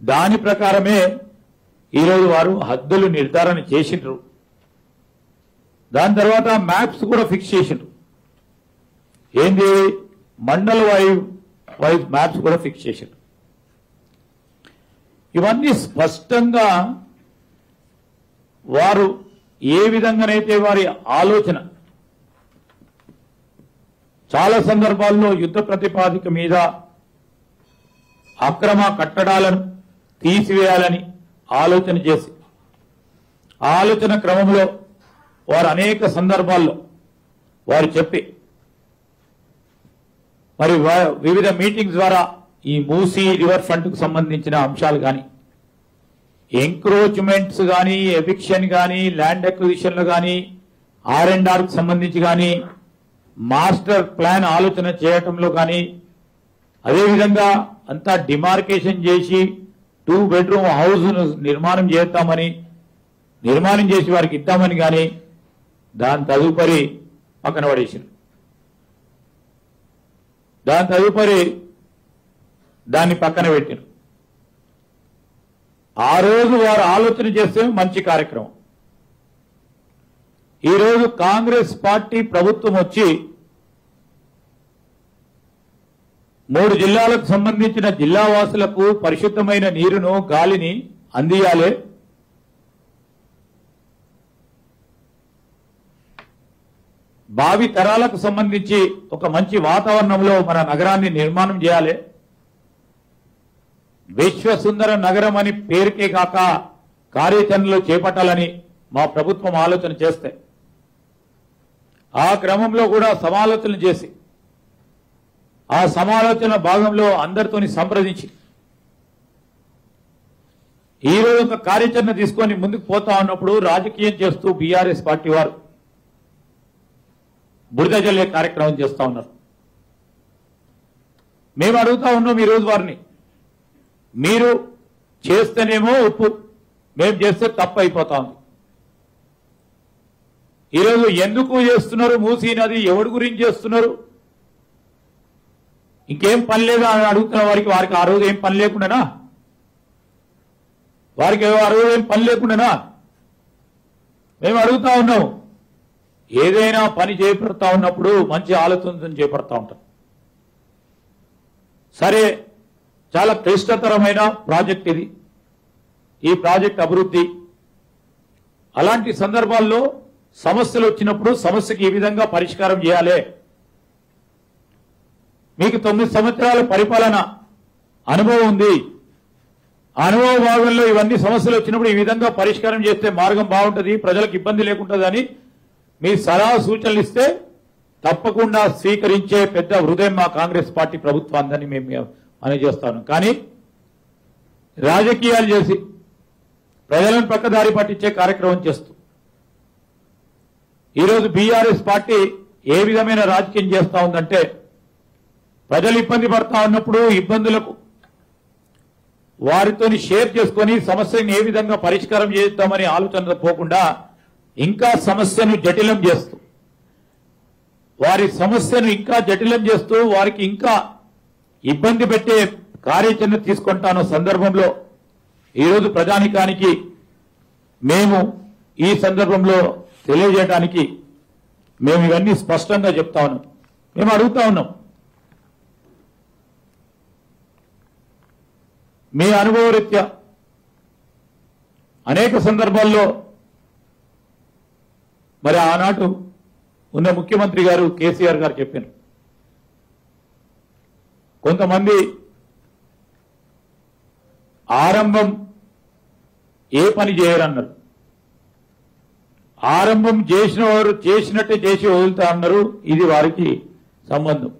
దాని ప్రకారమే ఈరోజు వారు హద్దులు నిర్ధారణ చేసిండ్రు. దాని తర్వాత మ్యాప్స్ కూడా ఫిక్స్ చేసిండ్రు. ఏంది మండల్ వైజ్ మ్యాప్స్ కూడా ఫిక్స్ చేసిండ్రు. ఇవన్నీ స్పష్టంగా వారు ఏ విధంగానైతే వారి ఆలోచన చాలా సందర్భాల్లో యుద్ధ ప్రతిపాదిక మీద అక్రమ కట్టడాలను తీసివేయాలని ఆలోచన చేసి ఆలోచన క్రమంలో వారు అనేక సందర్భాల్లో వారు చెప్పి మరి వివిధ మీటింగ్స్ ద్వారా ఈ మూసీ రివర్ ఫ్రంట్ కు సంబంధించిన అంశాలు కానీ ఎంక్రోచ్మెంట్స్ కానీ ఎవిక్షన్ కానీ ల్యాండ్ అక్విజిషన్లు కానీ R&R కు సంబంధించి కానీ మాస్టర్ ప్లాన్ ఆలోచన చేయటంలో కానీ అదేవిధంగా అంతా డిమార్కేషన్ చేసి 2 బెడ్రూమ్ హౌస్ నిర్మాణం చేసి వారికి ఇద్దామని కానీ దాని తదుపరి పక్కన పడేసింది. దాని తదుపరి దాన్ని పక్కన పెట్టిన. ఆ రోజు వారు ఆలోచన చేస్తే మంచి కార్యక్రమం. ఈరోజు కాంగ్రెస్ పార్టీ ప్రభుత్వం వచ్చి 3 జిల్లాలకు సంబంధించిన జిల్లావాసులకు పరిశుద్ధమైన నీరును గాలిని అందియాలి. భావి తరాలకు సంబంధించి ఒక మంచి వాతావరణంలో మన నగరాన్ని నిర్మాణం చేయాలి. విశ్వసుందర నగరం అని పేరుకే కాక కార్యాచరణలో చేపట్టాలని మా ప్రభుత్వం ఆలోచన చేస్తే ఆ క్రమంలో కూడా సమాలోచన చేసి ఆ సమాలోచన భాగంలో అందరితోని సంప్రదించి ఈరోజు ఒక కార్యాచరణ తీసుకొని ముందుకు పోతా ఉన్నప్పుడు రాజకీయం చేస్తూ బీఆర్ఎస్ పార్టీ వారు బురద జల్లే కార్యక్రమం చేస్తా ఉన్నారు. మేము అడుగుతా ఉన్నాం ఈరోజు వారిని, మీరు చేస్తేనేమో ఉప్పు, మేము చేస్తే తప్పు అయిపోతా ఉంది. ఈరోజు ఎందుకు చేస్తున్నారు? మూసీ నది ఎవరి గురించి చేస్తున్నారు? ఇంకేం పని లేదా అని అడుగుతున్న వారికి ఆ రోజు ఏం పని లేకుండానా? వారికి ఆ రోజు ఏం పని లేకుండానా? మేము అడుగుతా ఉన్నాం. ఏదైనా పని చేపడతా ఉన్నప్పుడు మంచి ఆలోచనతో చేపడతా ఉంటాం. సరే, చాలా క్లిష్టతరమైన ప్రాజెక్ట్ ఇది, ఈ ప్రాజెక్ట్ అభివృద్ధి. అలాంటి సందర్భాల్లో సమస్యలు వచ్చినప్పుడు సమస్యకి ఈ విధంగా పరిష్కారం చేయాలి. మీకు 9 సంవత్సరాల పరిపాలన అనుభవం ఉంది. అనుభవ భాగంలో ఇవన్నీ సమస్యలు వచ్చినప్పుడు ఈ విధంగా పరిష్కారం చేస్తే మార్గం బాగుంటుంది, ప్రజలకు ఇబ్బంది లేకుంటుందని మీ సలహా సూచనలు ఇస్తే తప్పకుండా స్వీకరించే పెద్ద హృదయం మా కాంగ్రెస్ పార్టీ ప్రభుత్వాన్ని మేము చేస్తాను. కానీ రాజకీయాలు చేసి ప్రజలను పక్కదారి పట్టించే కార్యక్రమం చేస్తూ ఈరోజు బీఆర్ఎస్ పార్టీ ఏ విధమైన రాజకీయం చేస్తా ఉందంటే, ప్రజలు ఇబ్బంది పడతా ఉన్నప్పుడు ఇబ్బందులకు వారితో షేర్ చేసుకొని సమస్యను ఏ విధంగా పరిష్కారం చేద్దామని ఆలోచన పోకుండా ఇంకా సమస్యను జటిలం చేస్తూ వారికి ఇంకా ఇబ్బంది పెట్టే కార్యాచరణ తీసుకుంటాను సందర్భంలో ఈరోజు ప్రజానికానికి మేము ఈ సందర్భంలో తెలియజేయడానికి మేము ఇవన్నీ స్పష్టంగా చెప్తా ఉన్నాం. మేము అడుగుతా ఉన్నాం, మీ అనుభవరీత్యా అనేక సందర్భాల్లో మరి ఆనాడు ఉన్న ముఖ్యమంత్రి గారు కేసీఆర్ గారు చెప్పారు, కొంతమంది ఆరంభం ఏ పని చేయరన్నారు, ఆరంభం చేసిన వారు చేసినట్టే చేసి వదులుతా అన్నారు. ఇది వారికి సంబంధం.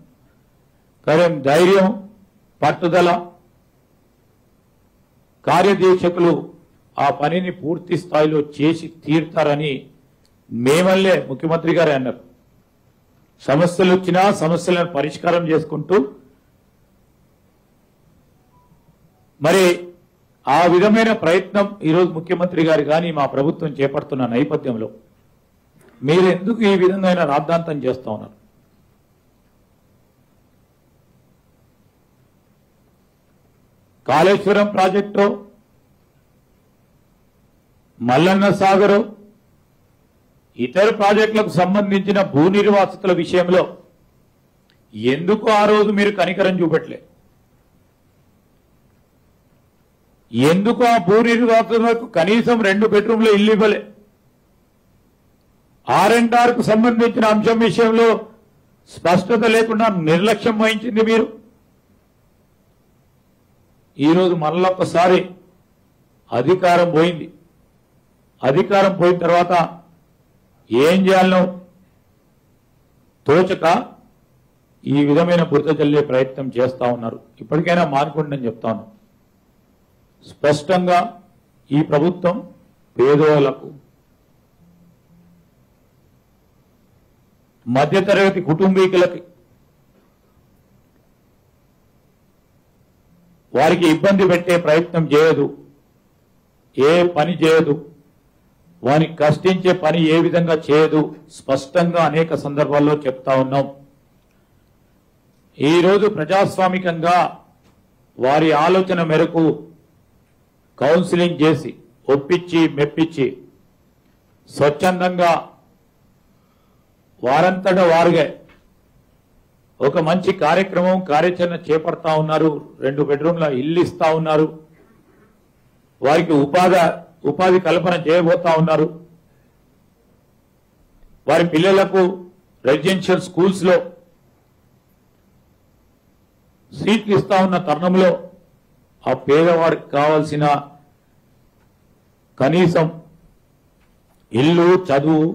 కానీ ధైర్యం, పట్టుదల, కార్యదీక్షకులు ఆ పనిని పూర్తి స్థాయిలో చేసి తీరుతారని మేమల్లే ముఖ్యమంత్రి గారే అన్నారు. సమస్యలు వచ్చినా సమస్యలను పరిష్కారం చేసుకుంటూ మరి ఆ విధమైన ప్రయత్నం ఈరోజు ముఖ్యమంత్రి గారు కానీ మా ప్రభుత్వం చేపడుతున్న నేపథ్యంలో మీరు ఎందుకు ఈ విధంగా రాద్ధాంతం చేస్తా ఉన్నారు? కాళేశ్వరం ప్రాజెక్టు, మల్లన్న సాగరు, ఇతర ప్రాజెక్టులకు సంబంధించిన భూ నిర్వాసితుల విషయంలో ఎందుకు ఆ రోజు మీరు కనికరం చూపట్లే? ఎందుకు ఆ భూ నిర్వాసితులకు కనీసం 2 బెడ్రూమ్ల ఇల్లు ఇవ్వలే? R&R కు సంబంధించిన అంశం విషయంలో స్పష్టత లేకుండా నిర్లక్ష్యం వహించింది మీరు. ఈరోజు మళ్ళొక్కసారి అధికారం పోయింది. అధికారం పోయిన తర్వాత ఏం చేయాలనో తోచక ఈ విధమైన బురద చల్లే ప్రయత్నం చేస్తా ఉన్నారు. ఇప్పటికైనా మానుకోండి అని చెప్తాను. స్పష్టంగా ఈ ప్రభుత్వం పేదోళ్లకు, మధ్యతరగతి కుటుంబీకులకి, వారికి ఇబ్బంది పెట్టే ప్రయత్నం చేయదు, ఏ పని చేయదు, వారికి కష్టించే పని ఏ విధంగా చేయదు. స్పష్టంగా అనేక సందర్భాల్లో చెప్తా ఉన్నాం. ఈరోజు ప్రజాస్వామికంగా వారి ఆలోచన మేరకు కౌన్సిలింగ్ చేసి ఒప్పించి మెప్పించి స్వచ్ఛందంగా వారంతటా వారుగా ఒక మంచి కార్యాచరణ చేపడతా ఉన్నారు. 2 బెడ్రూమ్ల ఇల్లు ఇస్తా ఉన్నారు. వారికి ఉపాధి కల్పన చేయబోతా ఉన్నారు. వారి పిల్లలకు రెసిడెన్షియల్ స్కూల్స్ లో సీట్లు ఇస్తా ఉన్న తరుణంలో ఆ పేదవాడికి కావాల్సిన కనీసం ఇల్లు, చదువు,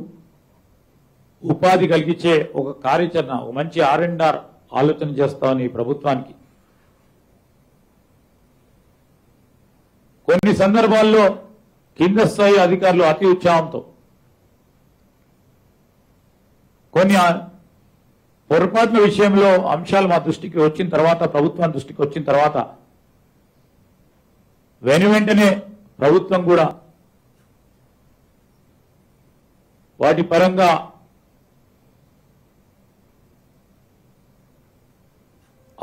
ఉపాధి కలిగించే ఒక కార్యాచరణ, ఒక మంచి R&R ఆలోచన చేస్తామని ఈ ప్రభుత్వానికి. కొన్ని సందర్భాల్లో కింద స్థాయి అధికారులు అతి ఉత్సాహంతో కొన్ని పొరపాట్ల విషయంలో అంశాలు మా దృష్టికి వచ్చిన తర్వాత, ప్రభుత్వం దృష్టికి వచ్చిన తర్వాత వెంటనే ప్రభుత్వం కూడా వాటి పరంగా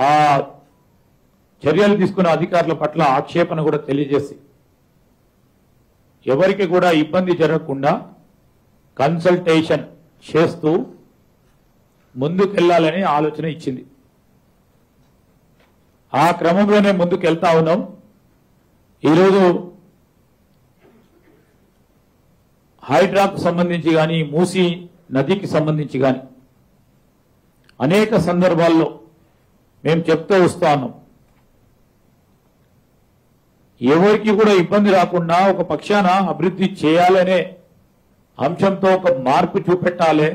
ఆ చర్యలు తీసుకున్న అధికారుల పట్ల ఆక్షేపణ కూడా తెలియజేసి ఎవరికి కూడా ఇబ్బంది జరగకుండా కన్సల్టేషన్ చేస్తూ ముందుకెళ్లాలని ఆలోచన ఇచ్చింది. ఆ క్రమంలోనే ముందుకెళ్తా ఉన్నాం. ఈరోజు హైడ్రాకు సంబంధించి కానీ, మూసీ నదికి సంబంధించి కానీ అనేక సందర్భాల్లో మేము చెప్తూ వస్తా ఉన్నాం. ఎవరికి కూడా ఇబ్బంది రాకుండా ఒక పక్షాన అభివృద్ధి చేయాలనే అంశంతో ఒక మార్పు చూపెట్టాలి.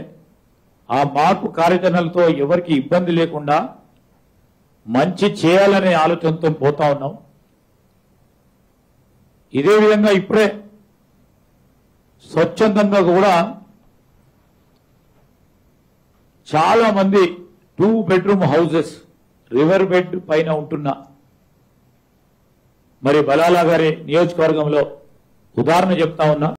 ఆ మార్పు కార్యాచరణలతో ఎవరికి ఇబ్బంది లేకుండా మంచి చేయాలనే ఆలోచనతో పోతా ఉన్నాం. ఇదే విధంగా ఇప్పుడే స్వచ్ఛందంగా కూడా చాలా మంది 2 బెడ్రూమ్ హౌసెస్ రివర్ బెడ్ పైన ఉంటున్న మరి బలాలా గారి నియోజకవర్గంలో ఉదాహరణ చెప్తా ఉన్నా.